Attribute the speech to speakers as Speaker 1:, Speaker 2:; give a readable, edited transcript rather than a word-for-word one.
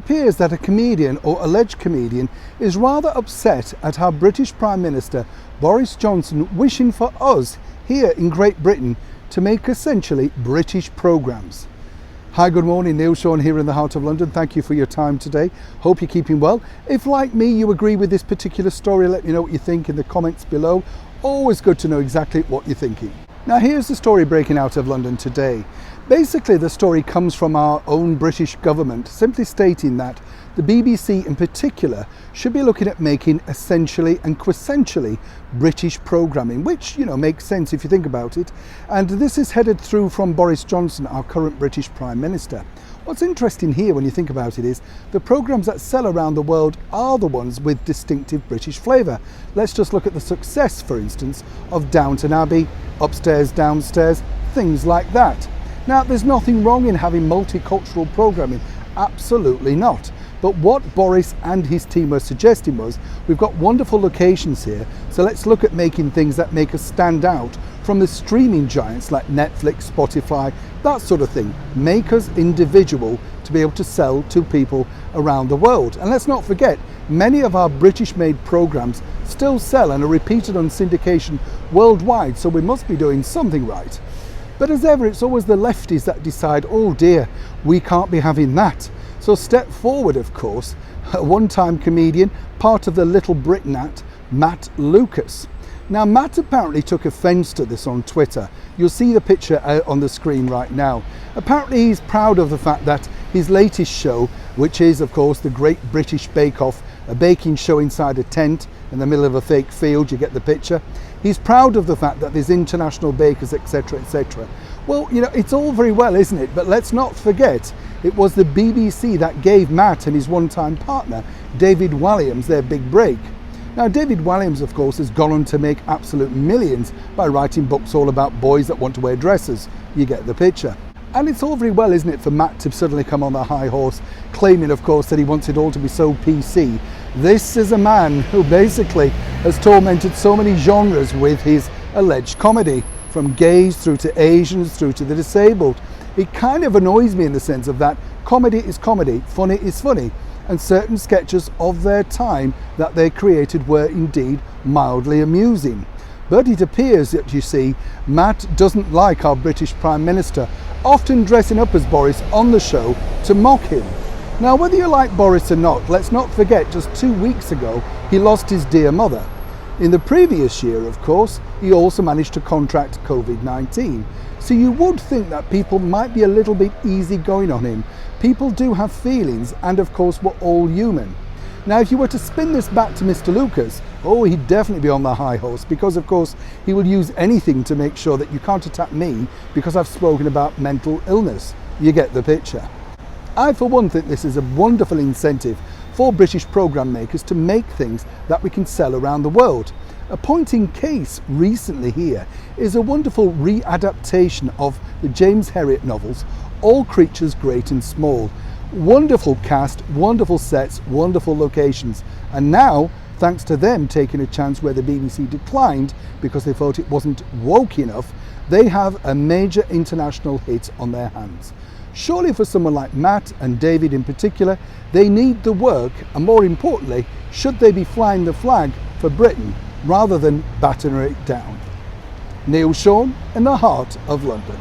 Speaker 1: appears that a comedian or alleged comedian is rather upset at our British Prime Minister Boris Johnson wishing for us here in Great Britain to make essentially British programmes. Hi, good morning, Neil Sean here in the heart of London. Thank you for your time today. Hope you're keeping well. If, like me, you agree with this particular story, let me know what you think in the comments below. Always good to know exactly what you're thinking. Now, here's the story breaking out of London today. Basically, the story comes from our own British government, simply stating that the BBC in particular should be looking at making essentially and quintessentially British programming, which, makes sense if you think about it. And this is headed through from Boris Johnson, our current British Prime Minister. What's interesting here when you think about it is the programmes that sell around the world are the ones with distinctive British flavour. Let's just look at the success, for instance, of Downton Abbey, Upstairs, Downstairs, things like that. Now, there's nothing wrong in having multicultural programming, absolutely not. But what Boris and his team were suggesting was, we've got wonderful locations here, so let's look at making things that make us stand out from the streaming giants like Netflix, Spotify, that sort of thing. Make us individual to be able to sell to people around the world. And let's not forget, many of our British-made programmes still sell and are repeated on syndication worldwide, so we must be doing something right. But as ever, it's always the lefties that decide, oh dear, we can't be having that. So step forward, of course, a one-time comedian, part of the Little Britain act, Matt Lucas. Now, Matt apparently took offence to this on Twitter. You'll see the picture on the screen right now. Apparently he's proud of the fact that his latest show, which is, of course, the Great British Bake Off, a baking show inside a tent in the middle of a fake field, you get the picture. He's proud of the fact that there's international bakers, etc., etc. Well, it's all very well, isn't it? But let's not forget, it was the BBC that gave Matt and his one-time partner, David Walliams, their big break. Now, David Walliams, of course, has gone on to make absolute millions by writing books all about boys that want to wear dresses. You get the picture. And it's all very well, isn't it, for Matt to suddenly come on the high horse, claiming, of course, that he wants it all to be so PC. This is a man who basically has tormented so many genres with his alleged comedy, from gays through to Asians through to the disabled. It kind of annoys me in the sense of that comedy is comedy, funny is funny, and certain sketches of their time that they created were indeed mildly amusing. But it appears that, you see, Matt doesn't like our British Prime Minister, often dressing up as Boris on the show to mock him. Now, whether you like Boris or not, let's not forget just 2 weeks ago he lost his dear mother. In the previous year, of course, he also managed to contract COVID-19. So you would think that people might be a little bit easygoing on him. People do have feelings, and of course we're all human. Now, if you were to spin this back to Mr. Lucas, oh, he'd definitely be on the high horse, because of course he will use anything to make sure that you can't attack me because I've spoken about mental illness. You get the picture. I, for one, think this is a wonderful incentive for British programme makers to make things that we can sell around the world. A point in case recently here is a wonderful readaptation of the James Herriot novels, All Creatures Great and Small. Wonderful cast, wonderful sets, wonderful locations. And now, thanks to them taking a chance where the BBC declined because they thought it wasn't woke enough, they have a major international hit on their hands. Surely for someone like Matt and David in particular, they need the work, and more importantly, should they be flying the flag for Britain rather than battering it down. Neil Sean in the heart of London.